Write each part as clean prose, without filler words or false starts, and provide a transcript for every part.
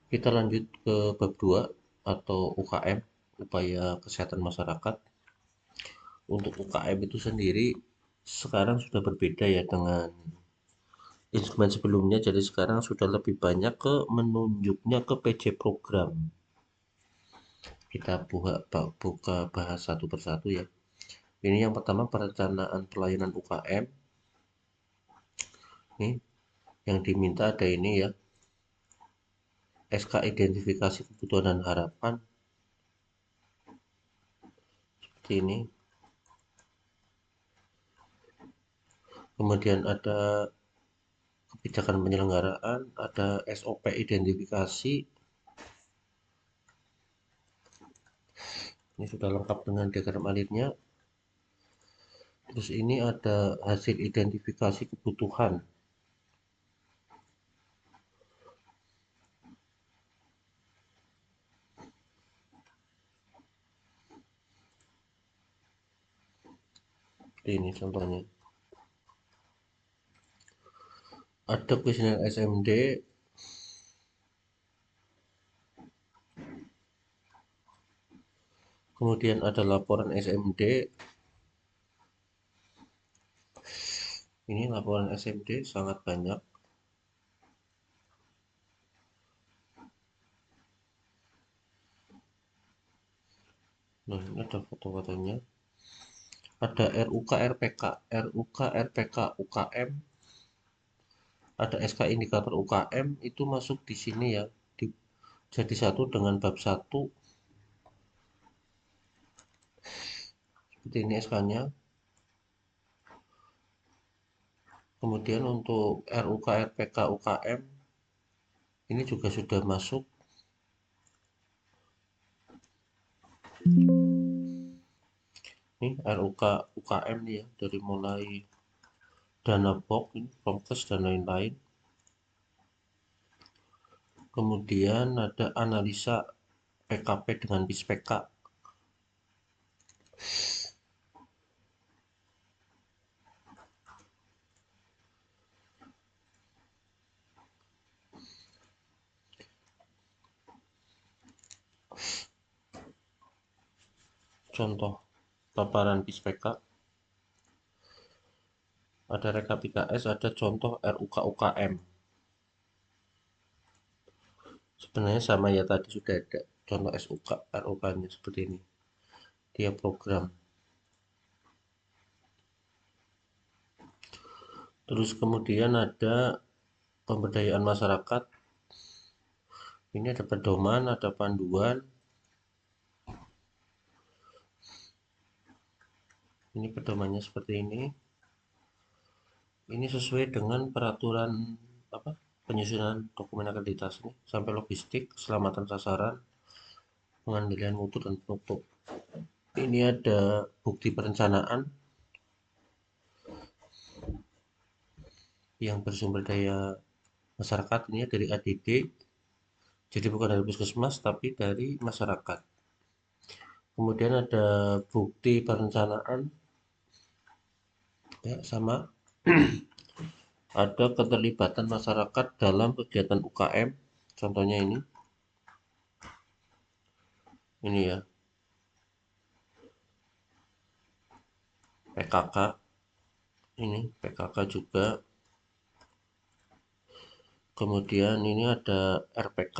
Kita lanjut ke bab 2 atau UKM, upaya kesehatan masyarakat. Untuk UKM itu sendiri sekarang sudah berbeda ya dengan instrumen sebelumnya. Jadi sekarang sudah lebih banyak ke menunjuknya ke PJ program. Kita buka bahas satu persatu ya. Ini yang pertama perencanaan pelayanan UKM. Nih, yang diminta ada ini ya. SK identifikasi kebutuhan dan harapan seperti ini. Kemudian ada kebijakan penyelenggaraan, ada SOP identifikasi. Ini sudah lengkap dengan diagram alirnya. Terus ini ada hasil identifikasi kebutuhan. Ini contohnya. Ada kuesioner SMD. Kemudian ada laporan SMD. Ini laporan SMD sangat banyak. Nah, ini ada foto-fotonya. Ada RUK RPK, RUK RPK UKM, ada SK indikator UKM itu masuk di sini ya. Jadi satu dengan bab 1 seperti ini SK-nya. Kemudian untuk RUK RPK UKM ini juga sudah masuk. Ini RUK UKM nih ya, dari mulai dana box, ini promkes dan lain-lain. Kemudian ada analisa PKP dengan BISPK. Contoh paparan BISPK. Ada rekap IKS, ada contoh RUK UKM. Sebenarnya sama ya, tadi sudah ada contoh SUK, RUK-nya seperti ini. Dia program. Terus kemudian ada pemberdayaan masyarakat. Ini ada pedoman, ada panduan. Ini pedomannya seperti ini. Ini sesuai dengan peraturan apa? Penyusunan dokumen akreditasi sampai logistik, keselamatan sasaran, pengendalian mutu dan penutup. Ini ada bukti perencanaan yang bersumber daya masyarakat, ini dari ADD, jadi bukan dari puskesmas tapi dari masyarakat. Kemudian ada bukti perencanaan ya, sama ada keterlibatan masyarakat dalam kegiatan UKM, contohnya ini ya, PKK, ini PKK juga. Kemudian ini ada RPK,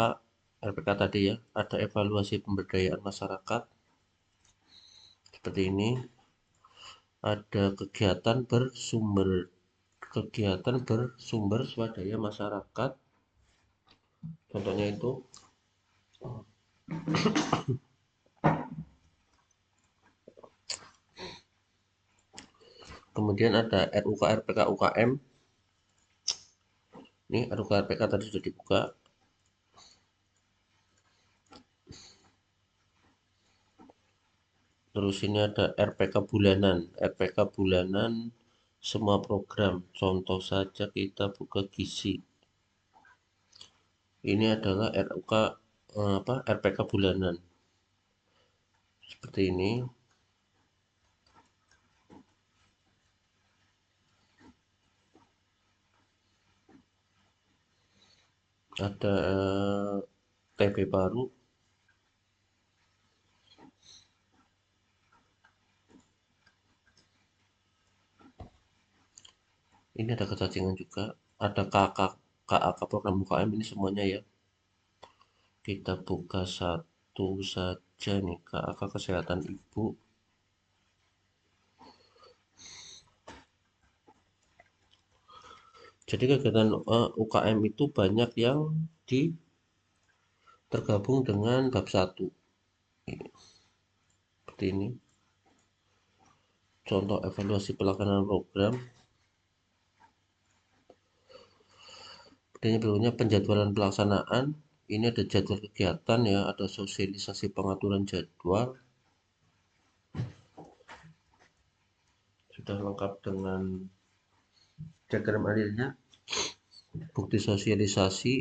RPK tadi ya, ada evaluasi pemberdayaan masyarakat seperti ini. Ada kegiatan bersumber swadaya masyarakat, contohnya itu. Kemudian ada RUK RPK UKM. Ini RUK RPK tadi sudah dibuka. Terus ini ada RPK bulanan, RPK bulanan semua program. Contoh saja kita buka gizi. Ini adalah RUK RPK bulanan. Seperti ini. Ada TP baru. Ini ada kecacingan juga, ada KAK program UKM, ini semuanya ya. Kita buka satu saja nih, KAK kesehatan ibu. Jadi kegiatan UKM itu banyak yang tergabung dengan bab 1. Seperti ini. Contoh evaluasi pelaksanaan program. Ini berikutnya penjadwalan pelaksanaan. Ini ada jadwal kegiatan ya, ada sosialisasi pengaturan jadwal. Sudah lengkap dengan diagram alirnya. Bukti sosialisasi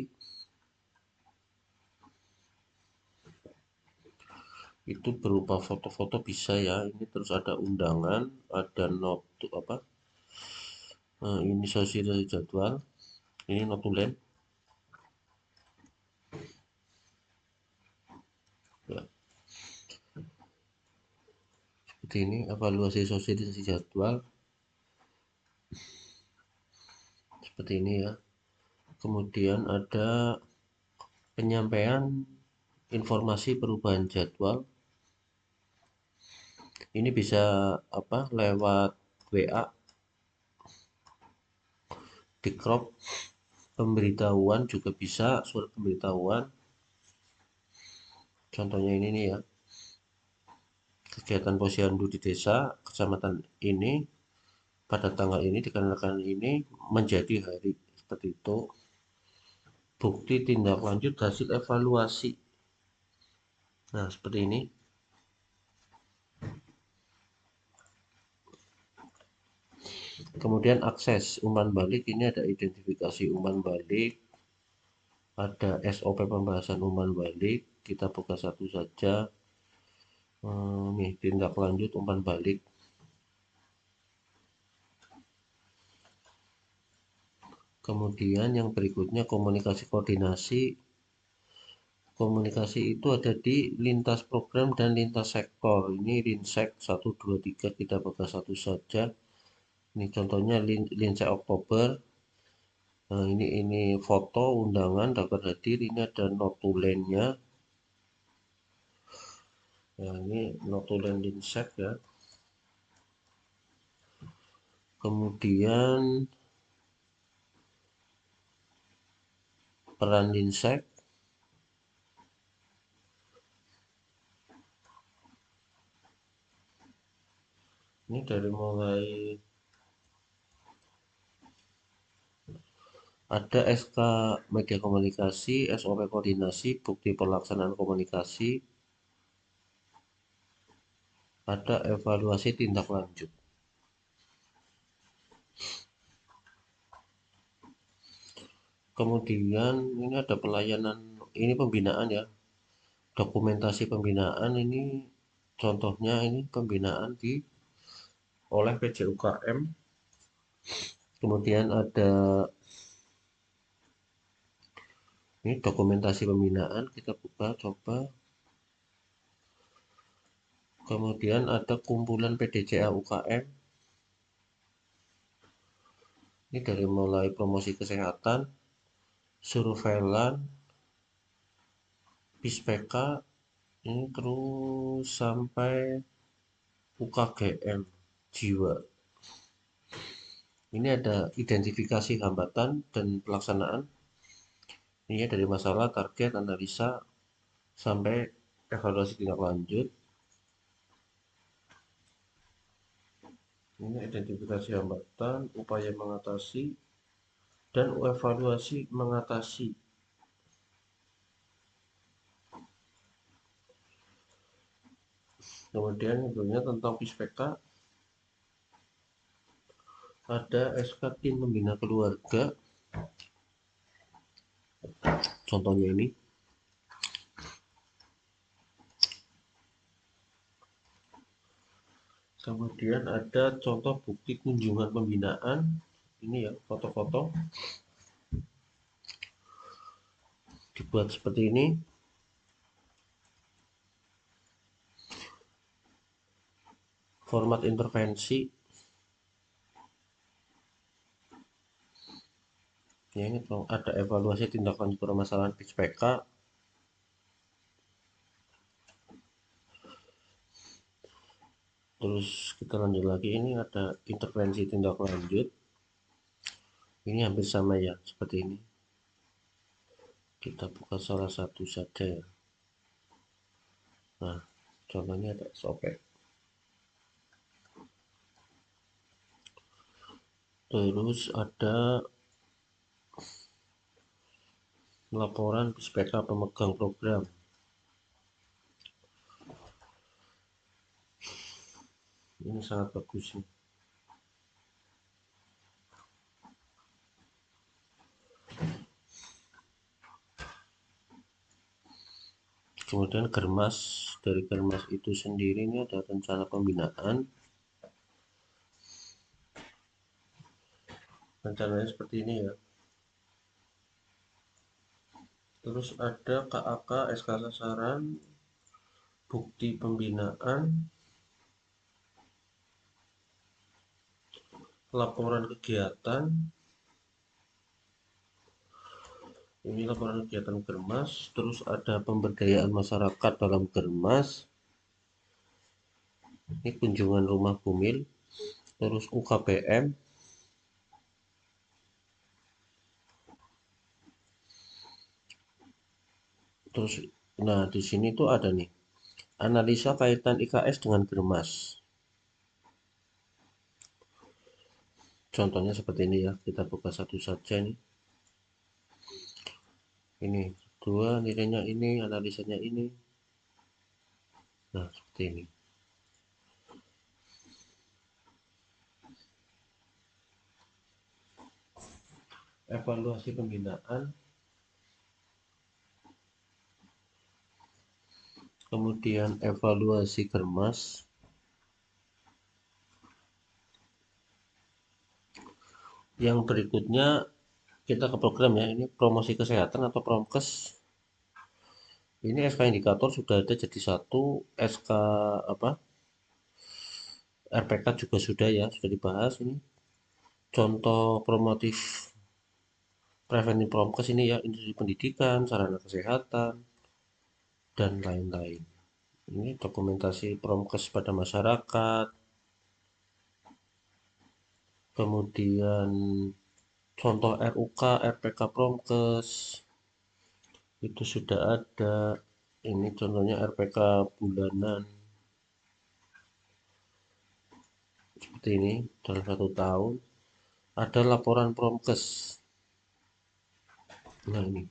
itu berupa foto-foto bisa ya. Ini terus ada undangan, ada notu apa? Ini sosialisasi jadwal. Ini notulen. Ya. Seperti ini evaluasi sosialisasi jadwal. Seperti ini ya. Kemudian ada penyampaian informasi perubahan jadwal. Ini bisa apa? Lewat WA, di crop. Pemberitahuan juga bisa, surat pemberitahuan. Contohnya ini nih ya. Kegiatan posyandu di desa kecamatan ini pada tanggal ini dikarenakan ini menjadi hari, seperti itu. Bukti tindak lanjut hasil evaluasi. Nah, seperti ini. Kemudian akses umpan balik, ini ada identifikasi umpan balik, ada SOP pembahasan umpan balik. Kita buka satu saja. Nih, tindak lanjut umpan balik. Kemudian yang berikutnya komunikasi koordinasi. Komunikasi itu ada di lintas program dan lintas sektor. Ini linsek 1, 2, 3, kita buka satu saja. Ini contohnya linsek Oktober. Nah, ini foto undangan daftar hadir. Ini ada notulennya. Nah, ini notulen linsek ya. Kemudian peran linsek. Ini dari mulai ada SK media komunikasi, SOP koordinasi, bukti pelaksanaan komunikasi, ada evaluasi tindak lanjut. Kemudian ini ada pelayanan, ini pembinaan ya. Dokumentasi pembinaan ini contohnya ini pembinaan oleh PJUKM. Kemudian ada ini dokumentasi pembinaan, kita buka coba. Kemudian ada kumpulan PDCA UKM. Ini dari mulai promosi kesehatan, surveillance, PISPK, ini terus sampai UKGM jiwa. Ini ada identifikasi hambatan dan pelaksanaan. Ini ya dari masalah, target, analisa, sampai evaluasi tindak lanjut. Ini identifikasi hambatan, upaya mengatasi, dan evaluasi mengatasi. Kemudian sebelumnya tentang PISPK, ada SK tim pembina keluarga. Contohnya ini. Kemudian ada contoh bukti kunjungan pembinaan. Ini ya, foto-foto. Dibuat seperti ini. Format intervensi. Ya, ini ada evaluasi tindak lanjut permasalahan PK. Terus kita lanjut lagi, ini ada intervensi tindak lanjut. Ini hampir sama ya, seperti ini. Kita buka salah satu saja ya. Nah, contohnya ada SOP. Terus ada laporan PK pemegang program. Ini sangat bagus nih. Kemudian Germas, dari Germas itu sendiri ini ada rencana pembinaan. Rencananya seperti ini ya. Terus ada KAK, SK sasaran, bukti pembinaan, laporan kegiatan. Ini laporan kegiatan Germas. Terus ada pemberdayaan masyarakat dalam Germas. Ini kunjungan rumah Bumil. Terus UKBM. Terus, nah di sini tuh ada nih analisa kaitan IKS dengan Germas. Contohnya seperti ini ya, kita buka satu saja nih. Ini dua nilainya ini, analisanya ini. Nah, seperti ini. Evaluasi pembinaan, kemudian evaluasi Germas. Yang berikutnya kita ke program ya, ini promosi kesehatan atau promkes. Ini SK indikator sudah ada jadi satu, SK apa? RPK juga sudah ya, sudah dibahas ini. Contoh promotif preventif promkes ini ya, industri pendidikan, sarana kesehatan, dan lain-lain. Ini dokumentasi promkes pada masyarakat. Kemudian contoh RUK, RPK promkes itu sudah ada. Ini contohnya RPK bulanan seperti ini dalam 1 tahun. Ada laporan promkes. Nah, ini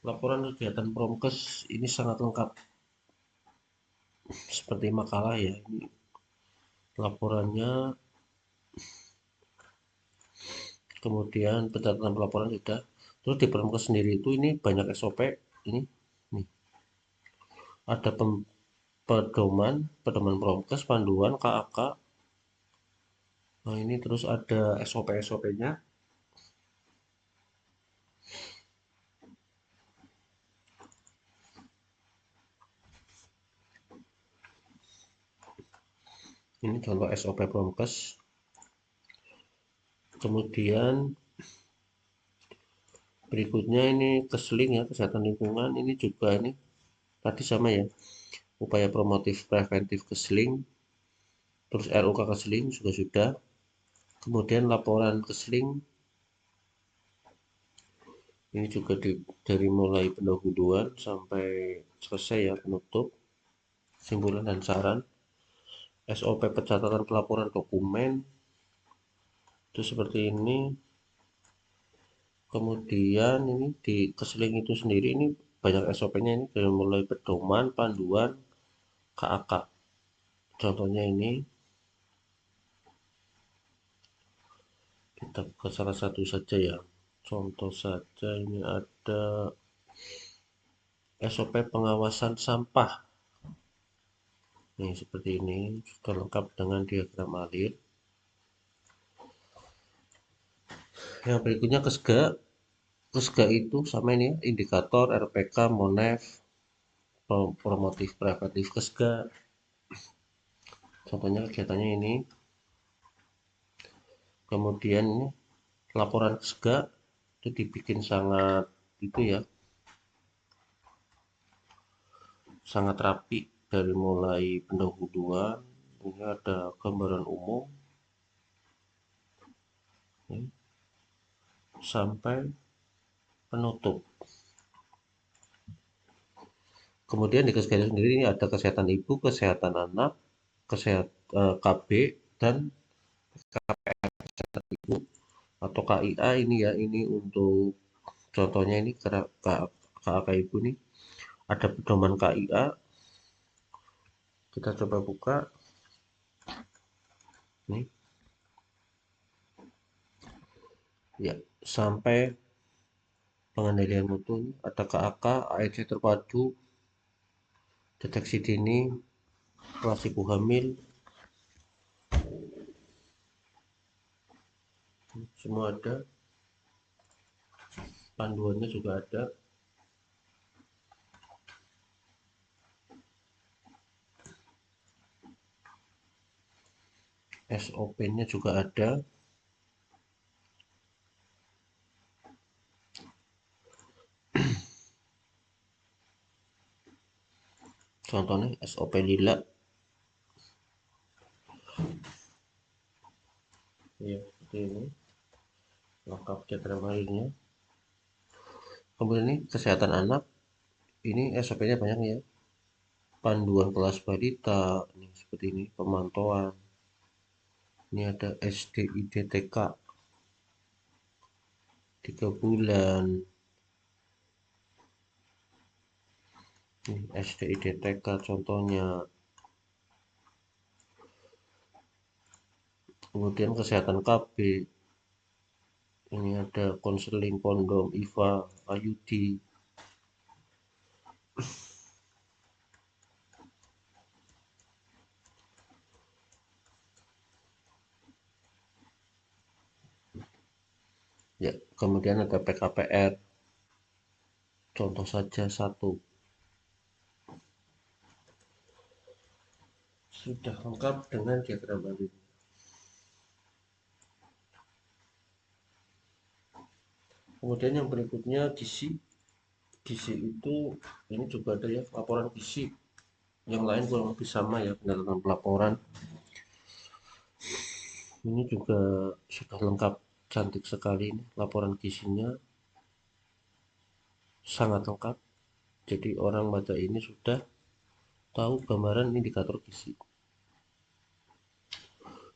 laporan kegiatan promkes ini sangat lengkap seperti makalah ya. Ini laporannya, kemudian pencatatan pelaporan sudah. Terus di promkes sendiri itu ini banyak SOP. Ini nih ada pedoman promkes, panduan, KAK. Nah, ini terus ada SOP-nya. Ini contoh SOP promkes. Kemudian berikutnya ini keseling ya, kesehatan lingkungan. Ini juga ini tadi sama ya, upaya promotif preventif keseling. Terus RUK keseling juga sudah. Kemudian laporan keseling ini juga dari mulai pendahuluan sampai selesai ya, penutup, kesimpulan dan saran. SOP pencatatan pelaporan dokumen itu seperti ini. Kemudian ini di keseling itu sendiri ini banyak SOP-nya, ini dari mulai pedoman, panduan, KAK. Contohnya ini kita buka salah satu saja ya. Contoh saja ini ada SOP pengawasan sampah. Nih seperti ini sudah lengkap dengan diagram alir. Yang berikutnya KESGA. KESGA itu sama ini ya, indikator, RPK, MONEF, promotif preventif KESGA. Contohnya kegiatannya ini. Kemudian ini laporan SGA itu dibikin sangat itu ya, sangat rapi dari mulai pendahuluan, ini ada gambaran umum ini, sampai penutup. Kemudian di SGA sendiri ini ada kesehatan ibu, kesehatan anak, kesehatan KB dan kesehatan ibu atau KIA ini ya, ini untuk contohnya ini KAK ibu nih ada pedoman KIA. Kita coba buka nih ya, sampai pengendalian mutu ada KAK, AEC terpadu, deteksi dini, kelas ibu hamil, semua ada, panduannya juga ada. SOP-nya juga ada. Contohnya SOP lila. Ya, seperti ini. Lengkap catatan lainnya. Kemudian ini kesehatan anak. Ini SOP-nya banyak ya. Panduan kelas balita, ini seperti ini, pemantauan. Ini ada SDIDTK 3 bulan. Ini SDIDTK contohnya. Kemudian kesehatan KB. Ini ada konseling, kondom, IVA, IUD. Ya, kemudian ada PKPR. Contoh saja satu. Sudah lengkap dengan diagram ini. Kemudian yang berikutnya gizi. Gizi itu ini juga ada ya, laporan gizi. Yang lain kurang lebih sama ya, dalam pelaporan. Ini juga sudah lengkap, cantik sekali ini laporan gizinya, sangat lengkap. Jadi orang baca ini sudah tahu gambaran indikator gizi.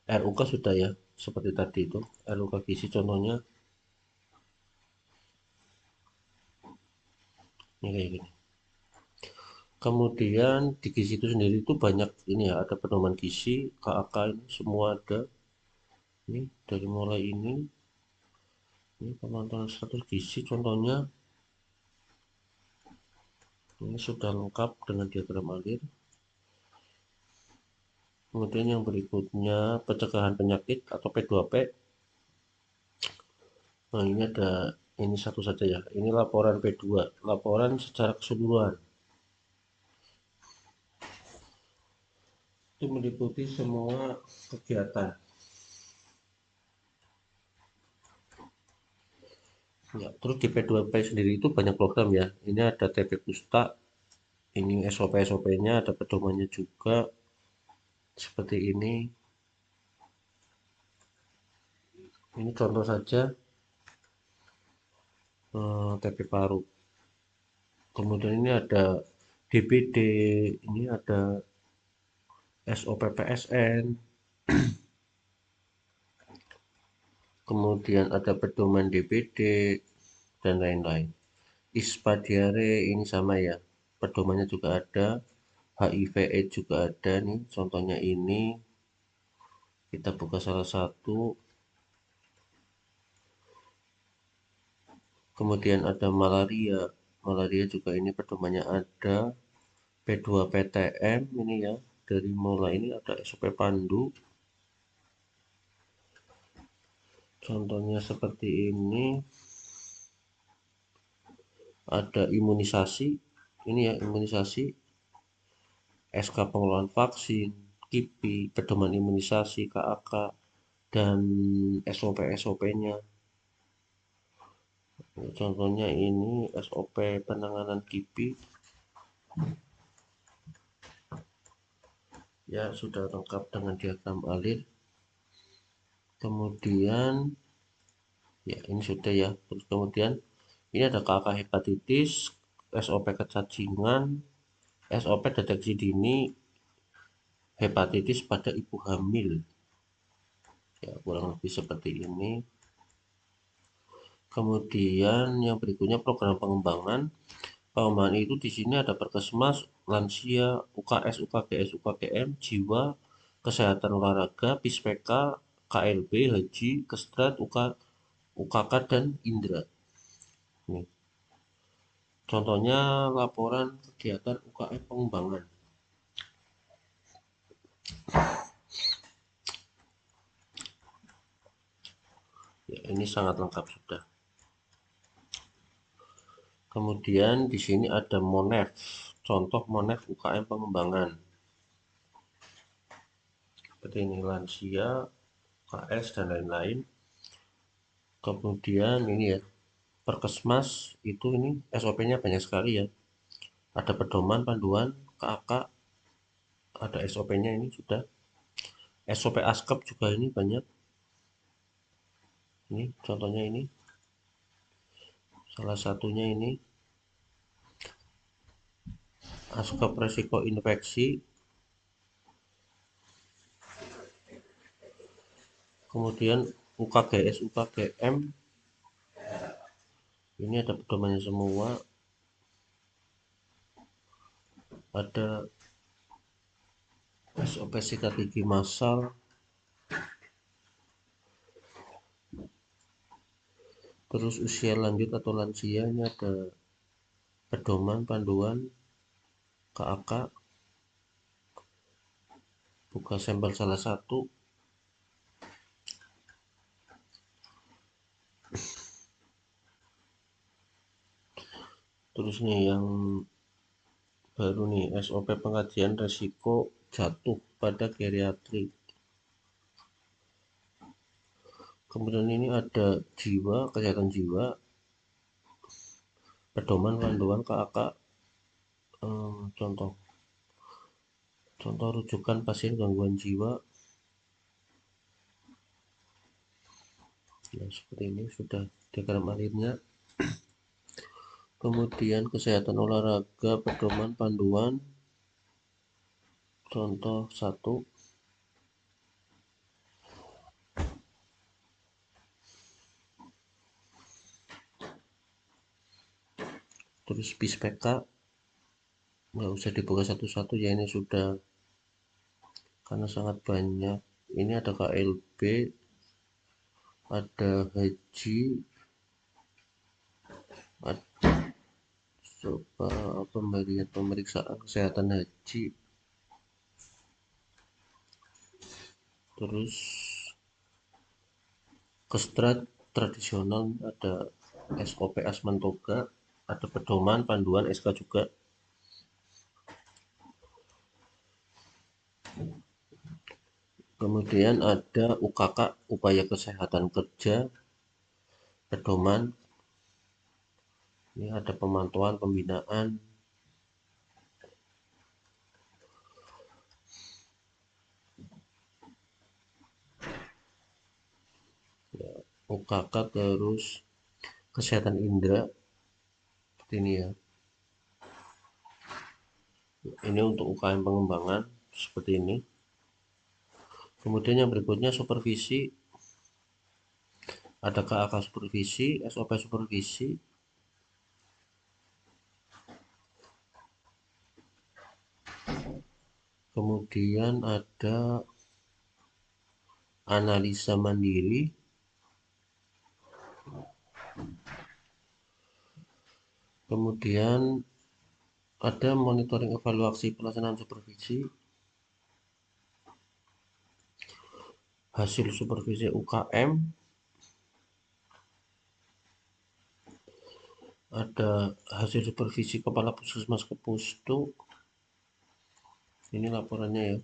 RUK sudah ya, seperti tadi itu RUK gizi contohnya ini kayak gini. Kemudian di gizi itu sendiri itu banyak ini ya, ada pedoman gizi, KAK, ini semua ada. Ini dari mulai ini pemantauan status gizi contohnya. Ini sudah lengkap dengan diagram alir. Kemudian yang berikutnya pencegahan penyakit atau P2P. Nah, ini ada ini satu saja ya. Ini laporan P2, laporan secara keseluruhan. Itu meliputi semua kegiatan. Ya, terus di P2P sendiri itu banyak program ya. Ini ada TP Pusta, ini SOP-SOP-nya, ada pedomannya juga. Seperti ini. Ini contoh saja TP Paru. Kemudian ini ada DPD, ini ada SOPPSN, kemudian ada pedoman DPD dan lain-lain. ISPA diare ini sama ya, pedomannya juga ada, HIV/AIDS juga ada nih, contohnya ini. Kita buka salah satu. Kemudian ada malaria, malaria juga ini pedomannya ada. P2PTM ini ya, dari mulai ini ada SOP Pandu. Contohnya seperti ini. Ada imunisasi, ini ya imunisasi, SK pengelolaan vaksin, KIPI, pedoman imunisasi, KAK, dan SOP-SOP-nya. Contohnya ini SOP penanganan KIPI. Ya, sudah lengkap dengan diagram alir. Kemudian ya ini sudah ya. Terus kemudian ini ada KAK hepatitis, SOP kecacingan, SOP deteksi dini hepatitis pada ibu hamil. Ya, kurang lebih seperti ini. Kemudian yang berikutnya program pengembangan. Pengembangan itu di sini ada Perkesmas, lansia, UKS, UKGS, UKGM, jiwa, kesehatan olahraga, Pispeka, KLB, haji, Kestrat, UKK, dan Indra. Nih. Contohnya laporan kegiatan UKM pengembangan. Ya, ini sangat lengkap sudah. Kemudian di sini ada Monef, contoh Monef UKM pengembangan. Seperti ini lansia, KS dan lain-lain. Kemudian ini ya, Perkesmas itu ini SOP-nya banyak sekali ya. Ada pedoman, panduan, KAK, ada SOP-nya ini sudah. SOP ASKEP juga ini banyak. Ini contohnya ini. Salah satunya ini ASKEP resiko infeksi. Kemudian UKGS, UKGM. Ini ada pedomannya semua. Ada SOP sikat gigi massal. Terus usia lanjut atau lansia ini ada pedoman, panduan, KAK, buka sampel salah satu. Terus nih yang baru nih SOP pengkajian resiko jatuh pada geriatri. Kemudian ini ada jiwa, kesehatan jiwa, pedoman, panduan, KAK, contoh rujukan pasien gangguan jiwa. Ya, seperti ini sudah diagram alirnya. Kemudian kesehatan olahraga, pedoman, panduan, contoh 1. Terus Pispeka nggak usah dibuka satu-satu ya, ini sudah karena sangat banyak. Ini ada KLB, ada haji, ada coba pemeriksaan kesehatan haji, terus Kestrat tradisional, ada SOP Asmantoga, ada pedoman, panduan, SK juga. Kemudian ada UKK, upaya kesehatan kerja, pedoman. Ini ada pemantauan, pembinaan. Ya, UKK terus kesehatan indera. Seperti ini ya. Ini untuk UKM pengembangan seperti ini. Kemudian yang berikutnya supervisi. Ada KAK supervisi, SOP supervisi. Kemudian ada analisa mandiri. Kemudian ada monitoring evaluasi pelaksanaan supervisi. Hasil supervisi UKM. Ada hasil supervisi kepala puskesmas ke Pustu. Ini laporannya ya.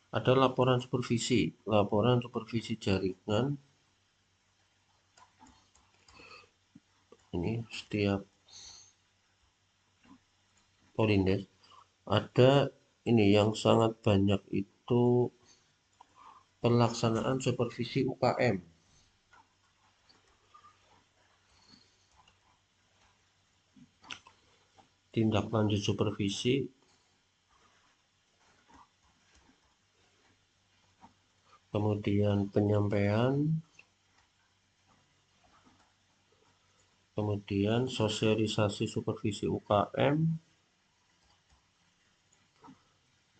Ada laporan supervisi jaringan. Ini setiap Polindes ada ini yang sangat banyak itu pelaksanaan supervisi UKM. Tindak lanjut supervisi, kemudian penyampaian, kemudian sosialisasi supervisi UKM,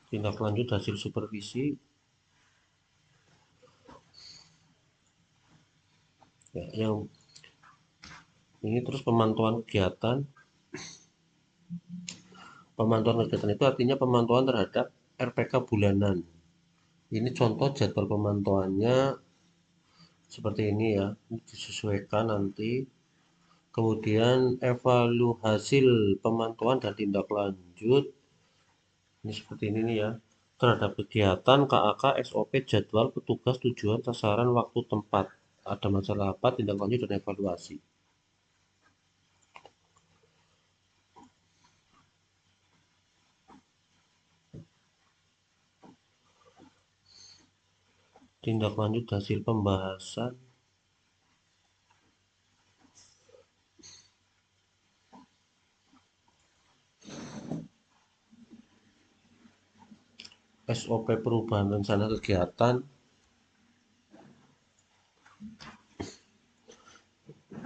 tindak lanjut hasil supervisi, ya, yang ini terus pemantauan kegiatan. Pemantauan kegiatan itu artinya pemantauan terhadap RPK bulanan. Ini contoh jadwal pemantauannya seperti ini ya, disesuaikan nanti. Kemudian evaluasi hasil pemantauan dan tindak lanjut. Ini seperti ini nih ya. Terhadap kegiatan KAK, SOP, jadwal, petugas, tujuan, sasaran, waktu, tempat. Ada masalah apa, tindak lanjut dan evaluasi. Tindak lanjut hasil pembahasan. SOP perubahan rencana kegiatan.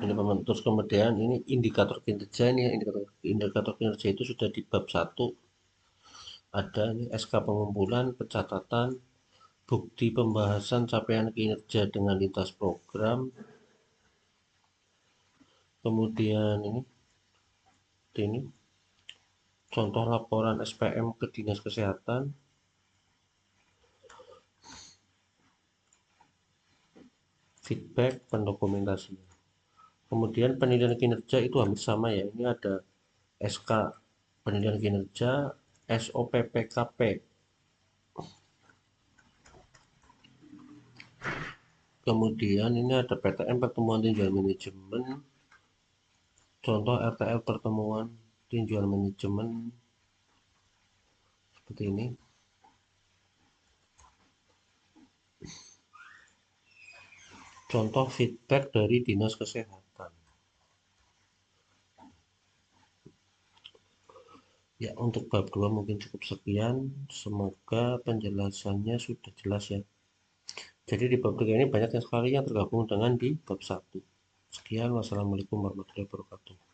Ini terus kemudian ini indikator kinerja, ini indikator kinerja itu sudah di bab 1. Ada ini SK pengumpulan, pencatatan, bukti pembahasan capaian kinerja dengan lintas program. Kemudian ini contoh laporan SPM ke Dinas Kesehatan. Feedback, pendokumentasian. Kemudian penilaian kinerja itu hampir sama ya. Ini ada SK penilaian kinerja, SOPPKP. Kemudian ini ada PTM pertemuan tinjauan manajemen. Contoh RTL pertemuan tinjauan manajemen seperti ini. Contoh feedback dari Dinas Kesehatan. Ya, untuk bab 2 mungkin cukup sekian. Semoga penjelasannya sudah jelas ya. Jadi di bab 3 ini banyak sekali yang tergabung dengan di bab 1. Sekian, wassalamualaikum warahmatullahi wabarakatuh.